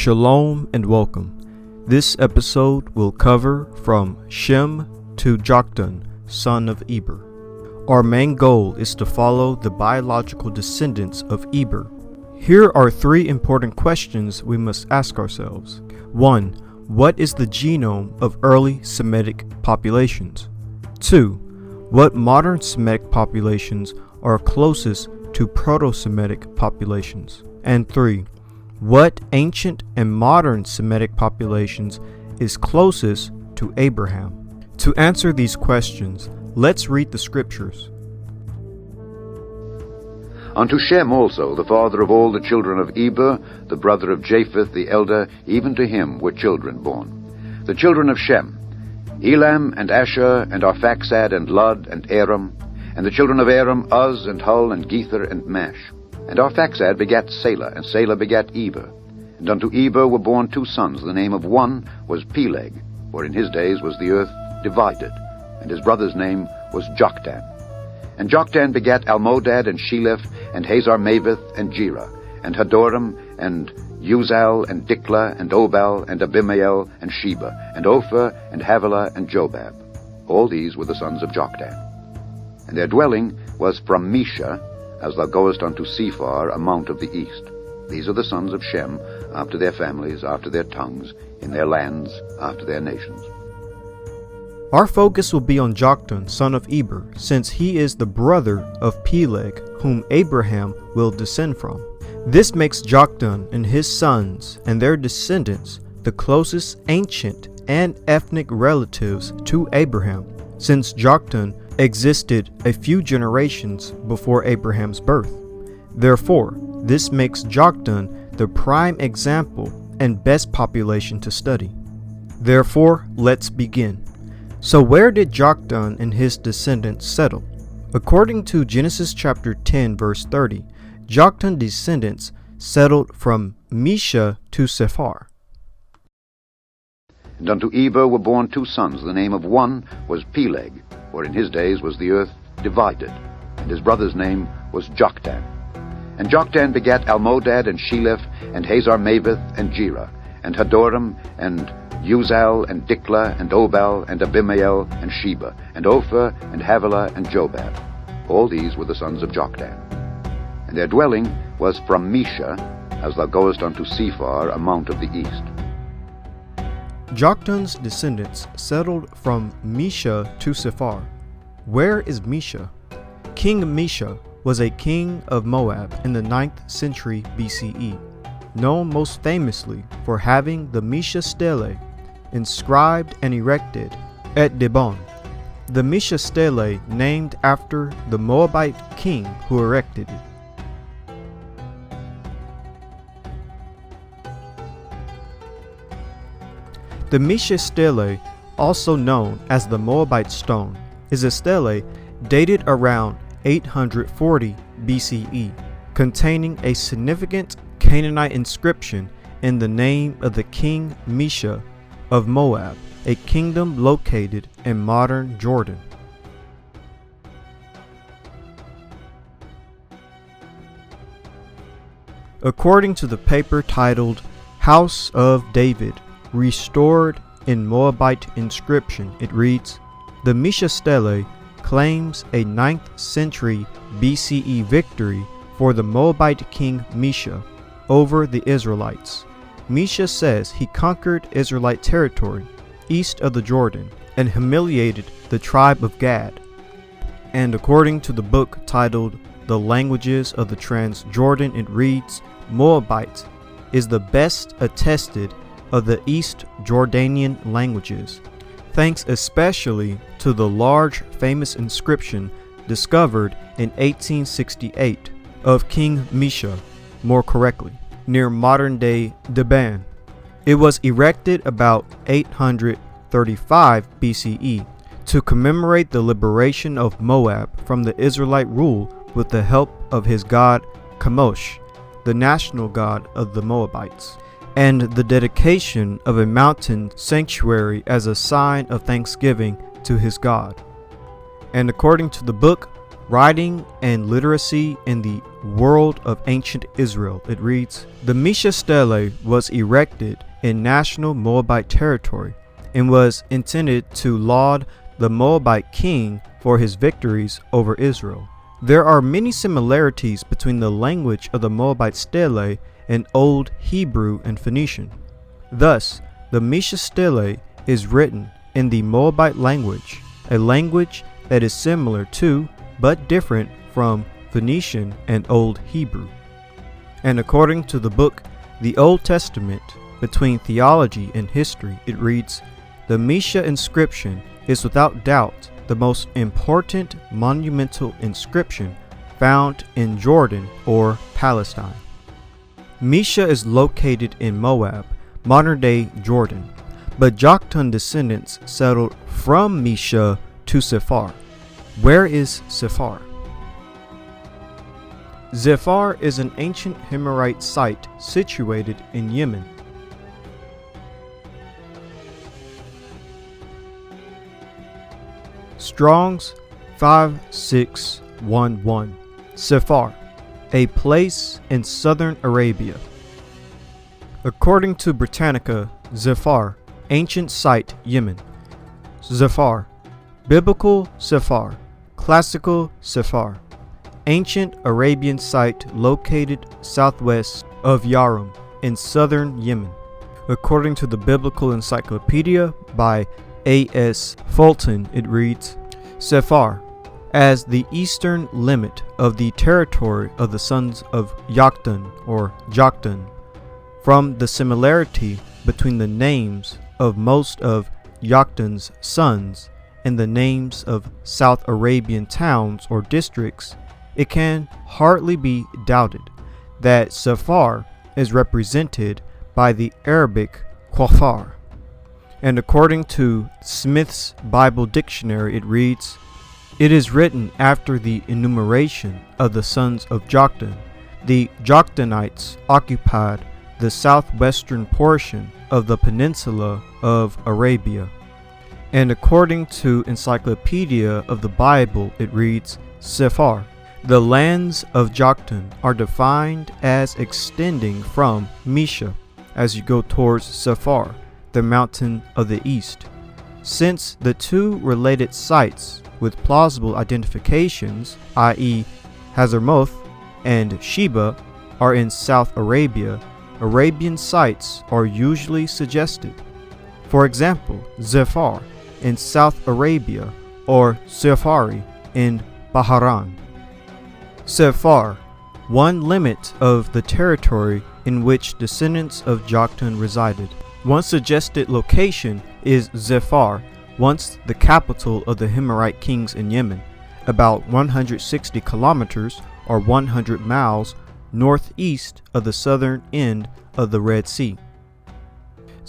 Shalom and Welcome. This episode will cover from Shem to Joktan, son of Eber. Our main goal is to follow the biological descendants of Eber. Here are three important questions we must ask ourselves. 1. What is the genome of early Semitic populations? 2. What modern Semitic populations are closest to Proto-Semitic populations? And 3. What ancient and modern Semitic populations is closest to Abraham? To answer these questions, let's read the scriptures. Unto Shem also, the father of all the children of Eber, the brother of Japheth the elder, even to him were children born. The children of Shem, Elam and Asher and Arphaxad and Lud and Aram, and the children of Aram, Uz and Hul and Gether and Mash. And Arphaxad begat Salah, and Salah begat Eber. And unto Eber were born two sons. The name of one was Peleg, for in his days was the earth divided, and his brother's name was Joktan. And Joktan begat Almodad and Sheleph, and Hazar-Maveth and Jerah, and Hadoram, and Uzal, and Diklah, and Obal, and Abimael, and Sheba, and Ophir, and Havilah, and Jobab. All these were the sons of Joktan. And their dwelling was from Mesha, as thou goest unto Sephar, a mount of the east. These are the sons of Shem, after their families, after their tongues, in their lands, after their nations. Our focus will be on Joktan, son of Eber, since he is the brother of Peleg, whom Abraham will descend from. This makes Joktan and his sons and their descendants the closest ancient and ethnic relatives to Abraham, since Joktan existed a few generations before Abraham's birth. Therefore, this makes Joktan the prime example and best population to study. Therefore, let's begin. So where did Joktan and his descendants settle? According to Genesis chapter 10 verse 30, Joktan's descendants settled from Mesha to Sephar. And unto Eber were born two sons. The name of one was Peleg, for in his days was the earth divided, and his brother's name was Joktan. And Joktan begat Almodad and Sheleph, and Hazar-Maveth and Jerah, and Hadoram, and Uzal, and Diklah, and Obal, and Abimael, and Sheba, and Ophir, and Havilah, and Jobab. All these were the sons of Joktan. And their dwelling was from Mesha, as thou goest unto Sephar, a mount of the east. Joktan's descendants settled from Mesha to Sephar. Where is Mesha? King Mesha was a king of Moab in the 9th century BCE, known most famously for having the Mesha Stele inscribed and erected at Dibon. The Mesha Stele named after the Moabite king who erected it. The Mesha Stele, also known as the Moabite stone, is a stele dated around 840 BCE, containing a significant Canaanite inscription in the name of the king Mesha of Moab, a kingdom located in modern Jordan. According to the paper titled House of David, restored in Moabite inscription, it reads, the Mesha Stele claims a 9th century BCE victory for the Moabite king Mesha over the Israelites. Mesha says he conquered Israelite territory east of the Jordan and humiliated the tribe of Gad. And according to the book titled The Languages of the Transjordan, it reads, Moabite is the best attested of the East Jordanian languages, thanks especially to the large famous inscription discovered in 1868 of King Mesha, more correctly, near modern-day Dibon. It was erected about 835 BCE to commemorate the liberation of Moab from the Israelite rule with the help of his god Chemosh, the national god of the Moabites, and the dedication of a mountain sanctuary as a sign of thanksgiving to his God. And according to the book Writing and Literacy in the World of Ancient Israel. It reads, the Mesha Stele was erected in national Moabite territory and was intended to laud the Moabite king for his victories over Israel. There are many similarities between the language of the Moabite Stele and Old Hebrew and Phoenician. Thus, the Mesha Stele is written in the Moabite language, a language that is similar to but different from Phoenician and Old Hebrew. And according to the book The Old Testament Between Theology and History, it reads, the Mesha inscription is without doubt the most important monumental inscription found in Jordan or Palestine. Mesha is located in Moab, modern-day Jordan, but Joktan descendants settled from Mesha to Sephar. Where is Sephar? Zafar is an ancient Himmerite site situated in Yemen. Strong's 5611. Sephar, a place in southern Arabia. According to Britannica, Zafar, ancient site, Yemen. Zafar, biblical Sephar, classical Sephar, ancient Arabian site located southwest of Yarum in southern Yemen. According to the Biblical Encyclopedia by A.S. Fulton, it reads, Sephar, as the eastern limit of the territory of the sons of Yoktan or Joktan, from the similarity between the names of most of Yoktan's sons and the names of South Arabian towns or districts, it can hardly be doubted that Sephar is represented by the Arabic Qahtan. And according to Smith's Bible Dictionary, it reads, it is written after the enumeration of the sons of Joktan. The Joktanites occupied the southwestern portion of the peninsula of Arabia. And according to Encyclopedia of the Bible, it reads, Sephar, the lands of Joktan are defined as extending from Mesha as you go towards Zafar, the mountain of the east. Since the two related sites with plausible identifications, i.e. Hazarmoth and Sheba, are in South Arabia, Arabian sites are usually suggested. For example, Zafar in South Arabia or Safari in Bahrain. Sephar, one limit of the territory in which descendants of Joktan resided. One suggested location is Zafar, once the capital of the Himmerite kings in Yemen, about 160 kilometers or 100 miles northeast of the southern end of the Red Sea.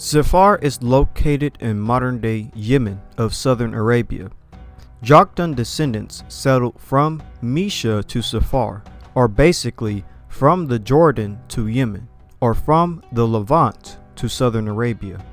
Zafar is located in modern-day Yemen of southern Arabia. Joktan descendants settled from Mesha to Zafar, or basically from the Jordan to Yemen, or from the Levant to southern Arabia.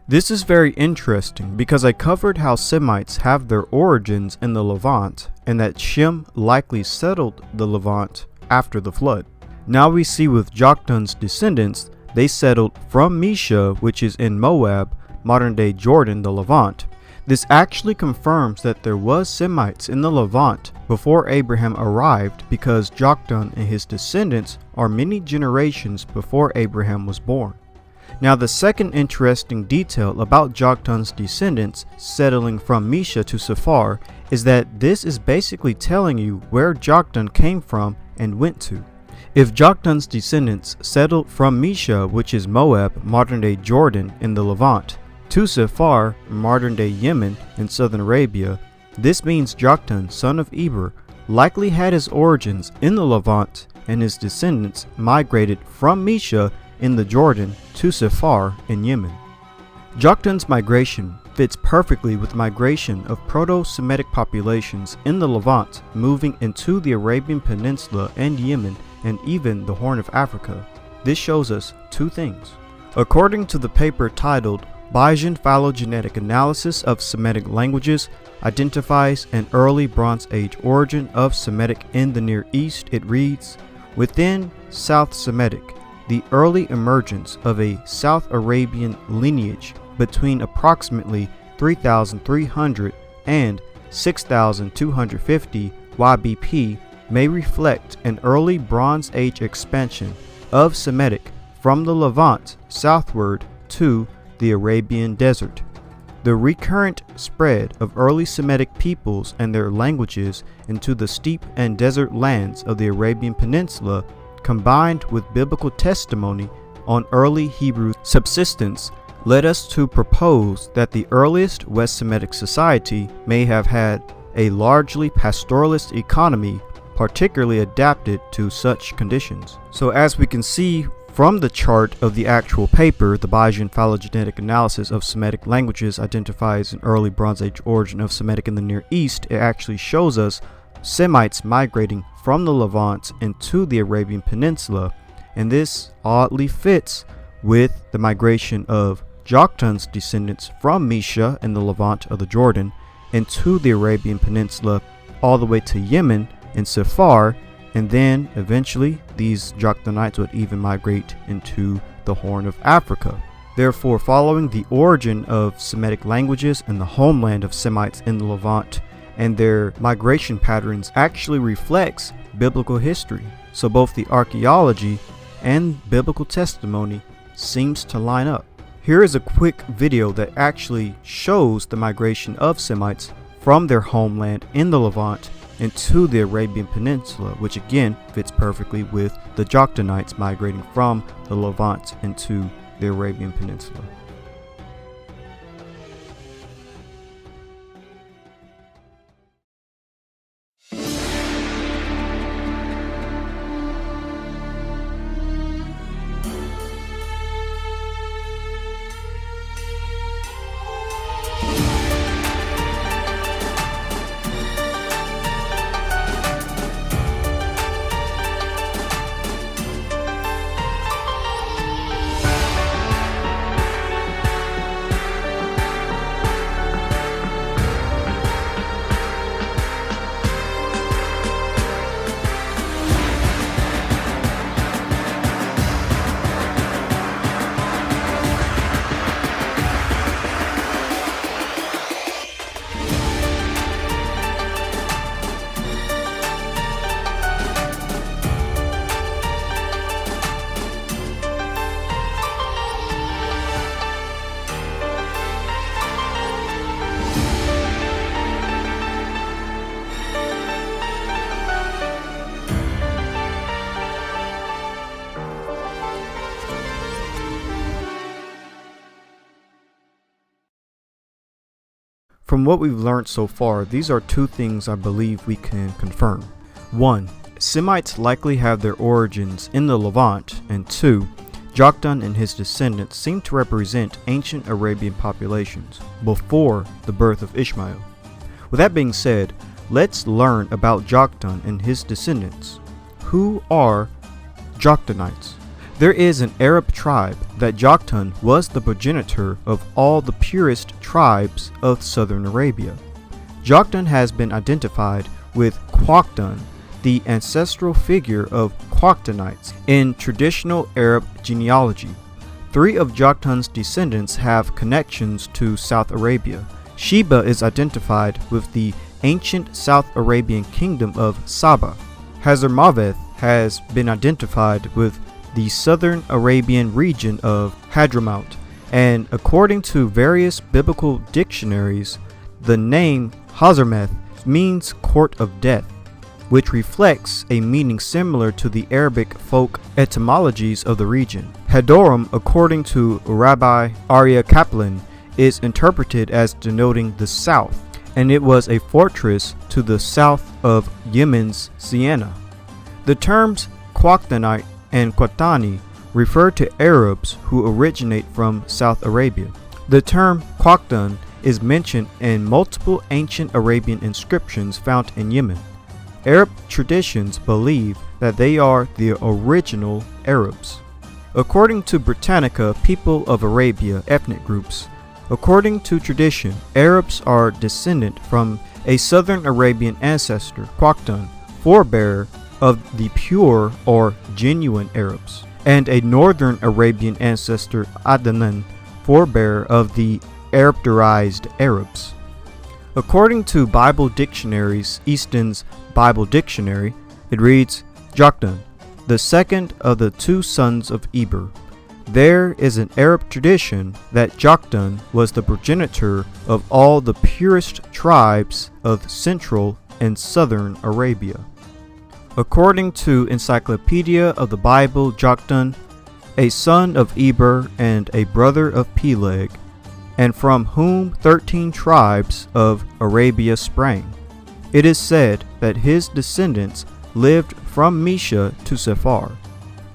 This is very interesting because I covered how Semites have their origins in the Levant and that Shem likely settled the Levant after the flood. Now we see with Joktan's descendants, they settled from Mesha, which is in Moab, modern-day Jordan, the Levant. This actually confirms that there was Semites in the Levant before Abraham arrived because Joktan and his descendants are many generations before Abraham was born. Now the second interesting detail about Joktan's descendants settling from Mesha to Sephar is that this is basically telling you where Joktan came from and went to. If Joktan's descendants settled from Mesha, which is Moab, modern-day Jordan in the Levant, to Sephar, modern-day Yemen in southern Arabia, this means Joktan, son of Eber, likely had his origins in the Levant and his descendants migrated from Mesha in the Jordan to Sephar in Yemen. Joktan's migration fits perfectly with migration of Proto-Semitic populations in the Levant moving into the Arabian Peninsula and Yemen and even the Horn of Africa. This shows us two things. According to the paper titled Bayesian phylogenetic analysis of Semitic languages identifies an early Bronze Age origin of Semitic in the Near East. It reads, within South Semitic, the early emergence of a South Arabian lineage between approximately 3,300 and 6,250 YBP may reflect an early Bronze Age expansion of Semitic from the Levant southward to the Arabian Desert. The recurrent spread of early Semitic peoples and their languages into the steppe and desert lands of the Arabian Peninsula, combined with biblical testimony on early Hebrew subsistence, led us to propose that the earliest West Semitic society may have had a largely pastoralist economy, particularly adapted to such conditions. So as we can see from the chart of the actual paper, the Bayesian phylogenetic analysis of Semitic languages identifies an early Bronze Age origin of Semitic in the Near East. It actually shows us Semites migrating from the Levant into the Arabian Peninsula, and this oddly fits with the migration of Joktan's descendants from Mesha in the Levant of the Jordan into the Arabian Peninsula all the way to Yemen and Sephar, and then eventually these Qahtanites would even migrate into the Horn of Africa. Therefore, following the origin of Semitic languages and the homeland of Semites in the Levant and their migration patterns actually reflects biblical history. So both the archaeology and biblical testimony seems to line up. Here is a quick video that actually shows the migration of Semites from their homeland in the Levant into the Arabian Peninsula, which again fits perfectly with the Qahtanites migrating from the Levant into the Arabian Peninsula. From what we've learned so far, these are two things I believe we can confirm. 1. Semites likely have their origins in the Levant, and 2. Joktan and his descendants seem to represent ancient Arabian populations before the birth of Ishmael. With that being said, let's learn about Joktan and his descendants. Who are Joktanites? There is an Arab tribe that Joktan was the progenitor of all the purest tribes of southern Arabia. Joktan has been identified with Qahtan, the ancestral figure of Qahtanites, in traditional Arab genealogy. 3 of Joktan's descendants have connections to South Arabia. Sheba is identified with the ancient South Arabian kingdom of Saba. Hazarmaveth has been identified with the southern Arabian region of Hadramaut, and according to various biblical dictionaries, the name Hazarmeth means court of death, which reflects a meaning similar to the Arabic folk etymologies of the region. Hadoram, according to Rabbi Arya Kaplan, is interpreted as denoting the south, and it was a fortress to the south of Yemen's Siena. The terms Qahtanite and Qahtanite refer to Arabs who originate from South Arabia. The term Qahtan is mentioned in multiple ancient Arabian inscriptions found in Yemen. Arab traditions believe that they are the original Arabs. According to Britannica, people of Arabia ethnic groups According to tradition, Arabs are descendant from a southern Arabian ancestor, Qahtan, forebearer of the pure or genuine Arabs, and a northern Arabian ancestor, Adnan, forebearer of the Arabized Arabs. According to Bible dictionaries, Easton's Bible Dictionary, it reads, Joktan, the second of the two sons of Eber. There is an Arab tradition that Joktan was the progenitor of all the purest tribes of central and southern Arabia. According to Encyclopedia of the Bible, Joktan, a son of Eber and a brother of Peleg, and from whom 13 tribes of Arabia sprang. It is said that his descendants lived from Mesha to Sephar.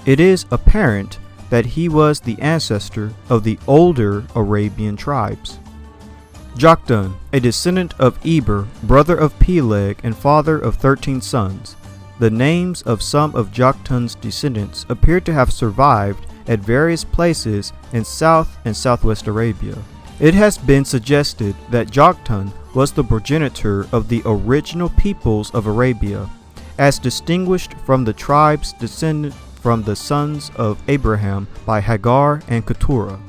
It is apparent that he was the ancestor of the older Arabian tribes. Joktan, a descendant of Eber, brother of Peleg, and father of 13 sons. The names of some of Joktan's descendants appear to have survived at various places in South and Southwest Arabia. It has been suggested that Joktan was the progenitor of the original peoples of Arabia, as distinguished from the tribes descended from the sons of Abraham by Hagar and Keturah.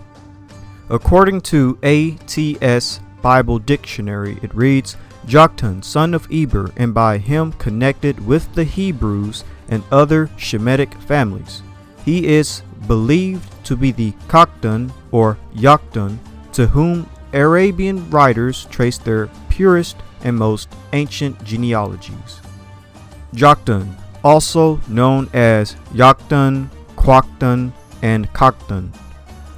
According to ATS Bible Dictionary, it reads, Joktan, son of Eber, and by him connected with the Hebrews and other Semitic families. He is believed to be the Qahtan or Yoktan, to whom Arabian writers trace their purest and most ancient genealogies. Joktan, also known as Yoktan, Qahtan, and Qahtan.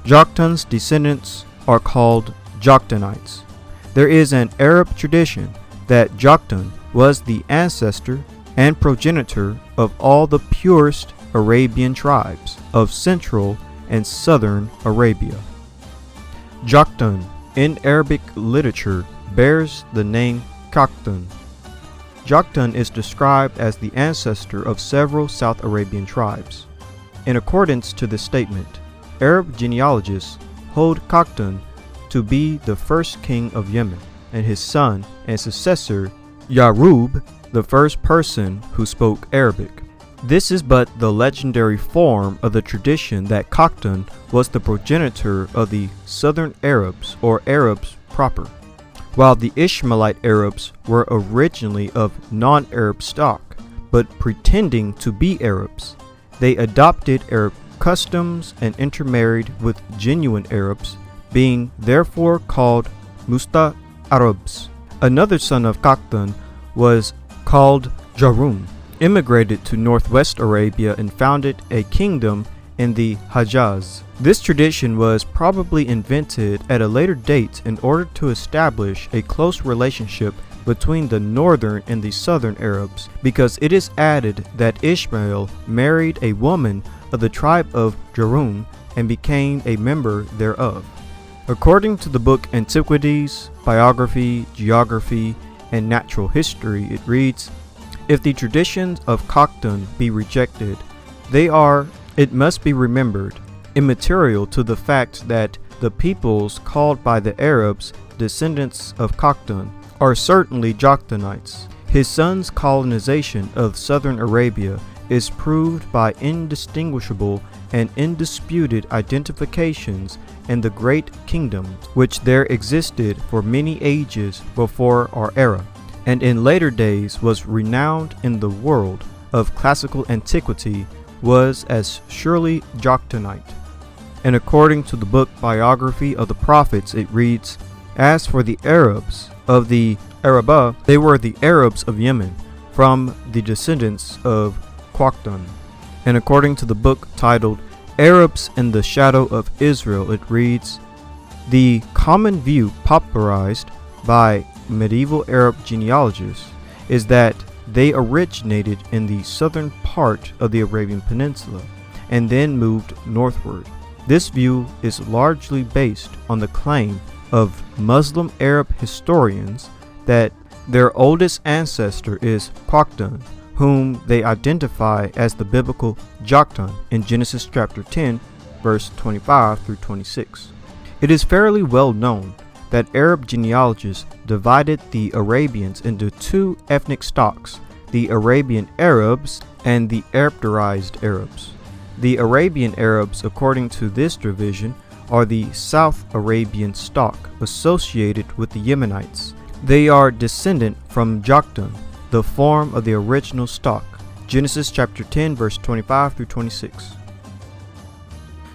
Joktan's descendants are called Joktanites. There is an Arab tradition that Joktan was the ancestor and progenitor of all the purest Arabian tribes of central and southern Arabia. Joktan in Arabic literature bears the name Qahtan. Joktan is described as the ancestor of several South Arabian tribes. In accordance to this statement, Arab genealogists hold Qahtan to be the first king of Yemen, and his son and successor, Yarub, the first person who spoke Arabic. This is but the legendary form of the tradition that Qahtan was the progenitor of the southern Arabs or Arabs proper. While the Ishmaelite Arabs were originally of non-Arab stock, but pretending to be Arabs, they adopted Arab customs and intermarried with genuine Arabs, being therefore called Musta-Arabs. Another son of Qahtan was called Jarum, immigrated to northwest Arabia and founded a kingdom in the Hejaz. This tradition was probably invented at a later date in order to establish a close relationship between the northern and the southern Arabs, because it is added that Ishmael married a woman of the tribe of Jarum and became a member thereof. According to the book Antiquities, Biography, Geography, and Natural History, it reads, if the traditions of Qahtan be rejected, they are, it must be remembered, immaterial to the fact that the peoples called by the Arabs descendants of Qahtan are certainly Joktanites. His son's colonization of southern Arabia is proved by indistinguishable and indisputed identifications in the great kingdoms which there existed for many ages before our era, and in later days was renowned in the world of classical antiquity, was as surely Joktanite. And according to the book Biography of the Prophets, it reads, as for the Arabs of the Arabah, they were the Arabs of Yemen, from the descendants of Qahtan. And according to the book titled Arabs in the Shadow of Israel, it reads, the common view popularized by medieval Arab genealogists is that they originated in the southern part of the Arabian Peninsula and then moved northward. This view is largely based on the claim of Muslim Arab historians that their oldest ancestor is Qahtan, whom they identify as the biblical Joktan in Genesis chapter 10, verse 25 through 26. It is fairly well known that Arab genealogists divided the Arabians into two ethnic stocks, the Arabian Arabs and the Arabized Arabs. The Arabian Arabs, according to this division, are the South Arabian stock associated with the Yemenites. They are descendant from Joktan, the form of the original stock. Genesis chapter 10 verse 25 through 26.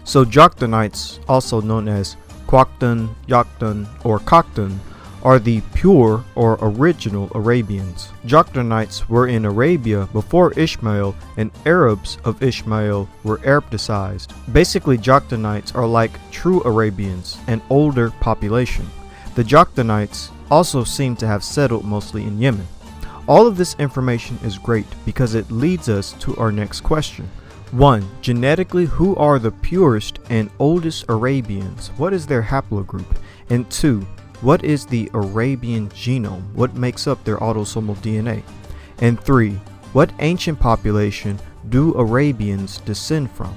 So Joktanites, also known as Qahtan, Yoktan, or Qahtan, are the pure or original Arabians. Joktanites were in Arabia before Ishmael, and Arabs of Ishmael were Arabicized. Basically, Joktanites are like true Arabians, an older population. The Joktanites also seem to have settled mostly in Yemen. All of this information is great because it leads us to our next question. 1. Genetically, who are the purest and oldest Arabians? What is their haplogroup? And 2. What is the Arabian genome? What makes up their autosomal DNA? And 3. What ancient population do Arabians descend from?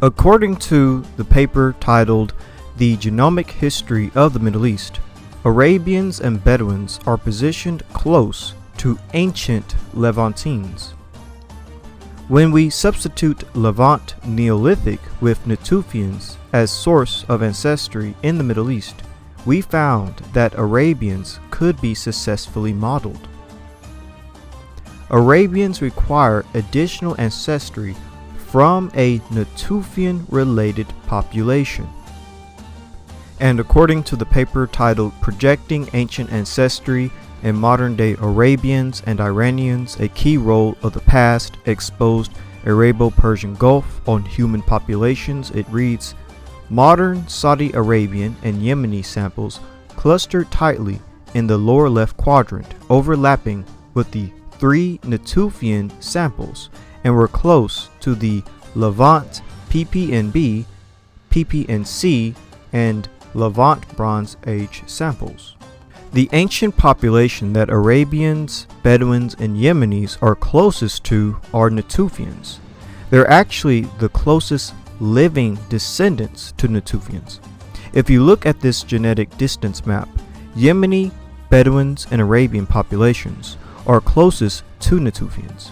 According to the paper titled The Genomic History of the Middle East, Arabians and Bedouins are positioned close to ancient Levantines. When we substitute Levant Neolithic with Natufians as source of ancestry in the Middle East, we found that Arabians could be successfully modeled. Arabians require additional ancestry from a Natufian-related population. And according to the paper titled Projecting Ancient Ancestry in Modern-Day Arabians and Iranians, a key role of the past exposed Arabo-Persian Gulf on human populations, it reads, modern Saudi Arabian and Yemeni samples clustered tightly in the lower left quadrant, overlapping with the 3 Natufian samples, and were close to the Levant PPNB, PPNC, and Levant Bronze Age samples. The ancient population that Arabians, Bedouins, and Yemenis are closest to are Natufians. They're actually the closest living descendants to Natufians. If you look at this genetic distance map, Yemeni, Bedouins, and Arabian populations are closest to Natufians.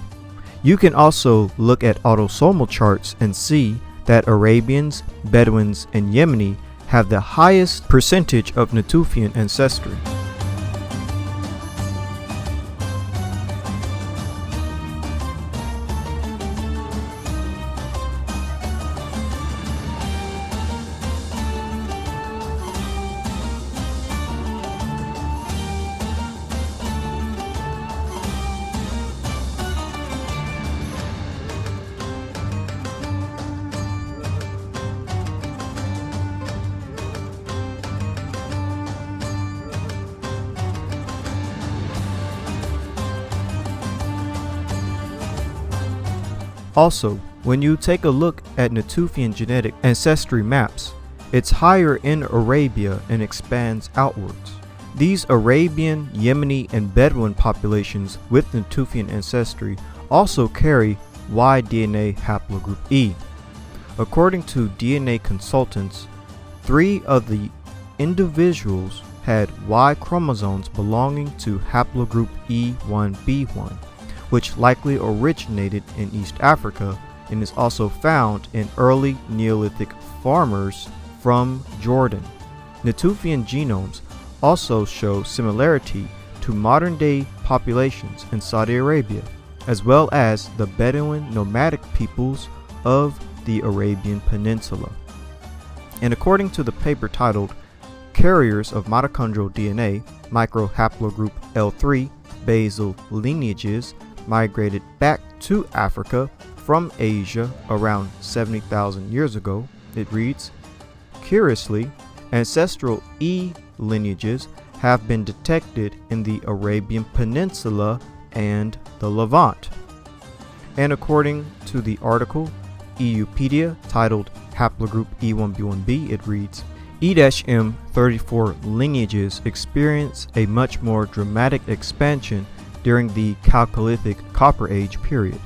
You can also look at autosomal charts and see that Arabians, Bedouins, and Yemeni have the highest percentage of Natufian ancestry. Also, when you take a look at Natufian genetic ancestry maps, it's higher in Arabia and expands outwards. These Arabian, Yemeni, and Bedouin populations with Natufian ancestry also carry Y DNA haplogroup E. According to DNA consultants, 3 of the individuals had Y chromosomes belonging to haplogroup E1B1, which likely originated in East Africa and is also found in early Neolithic farmers from Jordan. Natufian genomes also show similarity to modern-day populations in Saudi Arabia, as well as the Bedouin nomadic peoples of the Arabian Peninsula. And according to the paper titled Carriers of Mitochondrial DNA, Microhaplogroup L3 Basal Lineages migrated back to Africa from Asia around 70,000 years ago, it reads, curiously, ancestral E lineages have been detected in the Arabian Peninsula and the Levant. And according to the article EUpedia titled Haplogroup E1B1b, it reads, E-M34 lineages experience a much more dramatic expansion during the Chalcolithic Copper Age period.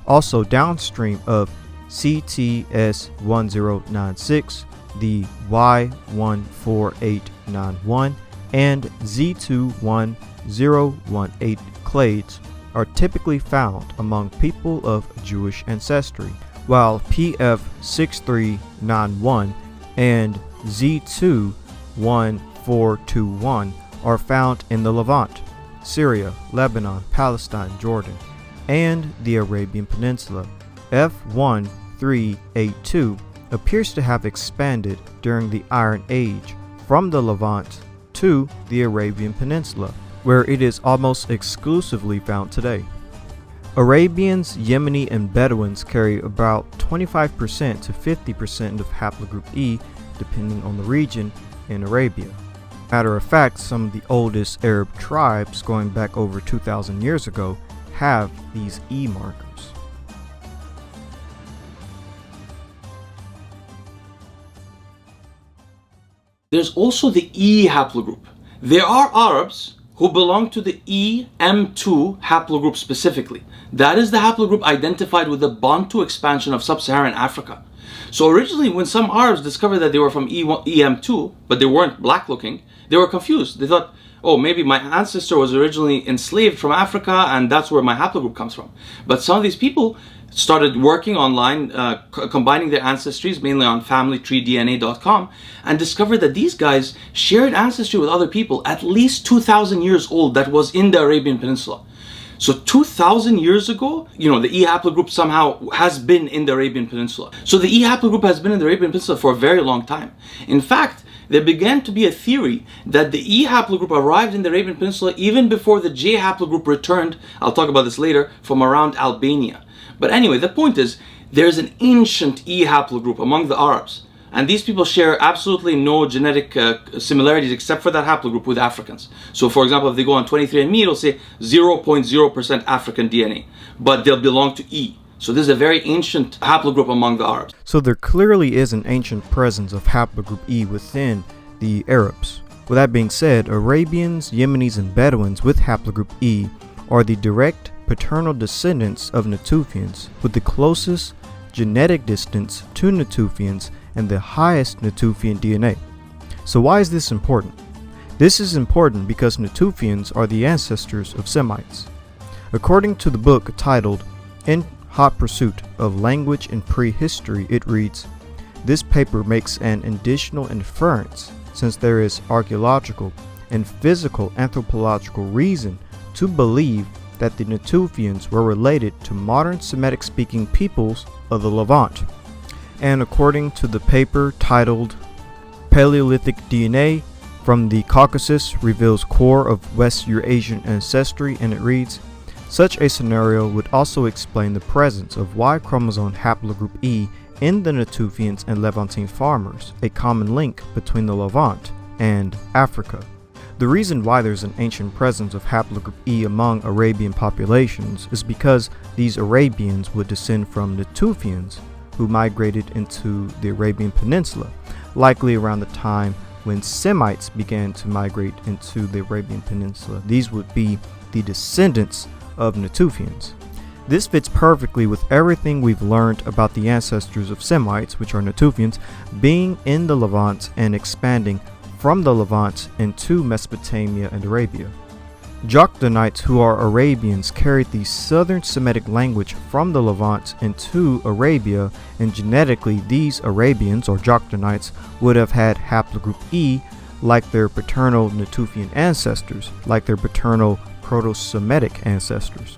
Also downstream of CTS1096, the Y14891 and Z21018 clades are typically found among people of Jewish ancestry, while PF6391 and Z21421 are found in the Levant, Syria, Lebanon, Palestine, Jordan, and the Arabian Peninsula. F1382 appears to have expanded during the Iron Age from the Levant to the Arabian Peninsula, where it is almost exclusively found today. Arabians, Yemeni, and Bedouins carry about 25% to 50% of haplogroup E, depending on the region in Arabia. Matter of fact, some of the oldest Arab tribes going back over 2,000 years ago have these E markers. There's also the E haplogroup. There are Arabs who belong to the EM2 haplogroup specifically. That is the haplogroup identified with the Bantu expansion of sub-Saharan Africa. So originally, when some Arabs discovered that they were from EM2, but they weren't black looking, they were confused. They thought, oh, maybe my ancestor was originally enslaved from Africa and that's where my haplogroup comes from. But some of these people started working online, combining their ancestries, mainly on familytreedna.com, and discovered that these guys shared ancestry with other people at least 2,000 years old that was in the Arabian Peninsula. So 2,000 years ago, the E haplogroup somehow has been in the Arabian Peninsula. So the E haplogroup has been in the Arabian Peninsula for a very long time. In fact, there began to be a theory that the E haplogroup arrived in the Arabian Peninsula even before the J haplogroup returned, I'll talk about this later, from around Albania. But anyway, the point is, there's an ancient E haplogroup among the Arabs. And these people share absolutely no genetic similarities except for that haplogroup with Africans. So for example, if they go on 23andMe, it'll say 0.0% African DNA, but they'll belong to E. So this is a very ancient haplogroup among the Arabs. So there clearly is an ancient presence of haplogroup E within the Arabs. With that being said, Arabians, Yemenis, and Bedouins with haplogroup E are the direct paternal descendants of Natufians, with the closest genetic distance to Natufians and the highest Natufian DNA. So why is this important? This is important because Natufians are the ancestors of Semites. According to the book titled In Hot Pursuit of Language in Prehistory, it reads, "This paper makes an additional inference, since there is archaeological and physical anthropological reason to believe that the Natufians were related to modern Semitic-speaking peoples of the Levant." And according to the paper titled Paleolithic DNA from the Caucasus Reveals Core of West Eurasian Ancestry, and it reads, "Such a scenario would also explain the presence of Y chromosome haplogroup E in the Natufians and Levantine farmers, a common link between the Levant and Africa." The reason why there's an ancient presence of haplogroup E among Arabian populations is because these Arabians would descend from Natufians who migrated into the Arabian Peninsula, likely around the time when Semites began to migrate into the Arabian Peninsula. These would be the descendants of Natufians. This fits perfectly with everything we've learned about the ancestors of Semites, which are Natufians, being in the Levant and expanding from the Levant into Mesopotamia and Arabia. Joktanites, who are Arabians, carried the southern Semitic language from the Levant into Arabia, and genetically these Arabians, or Joktanites, would have had haplogroup E like their paternal Natufian ancestors, like their paternal Proto-Semitic ancestors.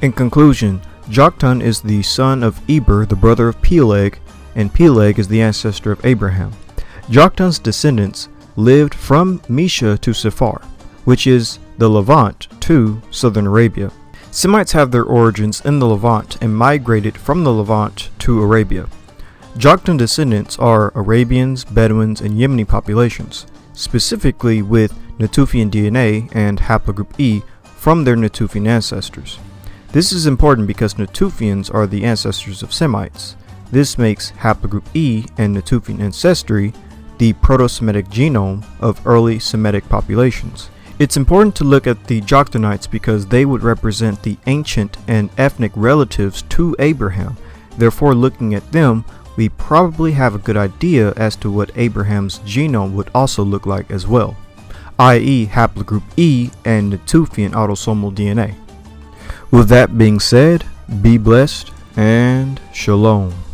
In conclusion, Joktan is the son of Eber, the brother of Peleg, and Peleg is the ancestor of Abraham. Joktan's descendants lived from Mesha to Sephar, which is the Levant, to southern Arabia. Semites have their origins in the Levant and migrated from the Levant to Arabia. Joktan descendants are Arabians, Bedouins, and Yemeni populations, specifically with Natufian DNA and haplogroup E from their Natufian ancestors. This is important because Natufians are the ancestors of Semites. This makes haplogroup E and Natufian ancestry the Proto-Semitic genome of early Semitic populations. It's important to look at the Joktanites because they would represent the ancient and ethnic relatives to Abraham. Therefore, looking at them we probably have a good idea as to what Abraham's genome would also look like as well, i.e. haplogroup E and Natufian autosomal DNA. With that being said, be blessed and shalom.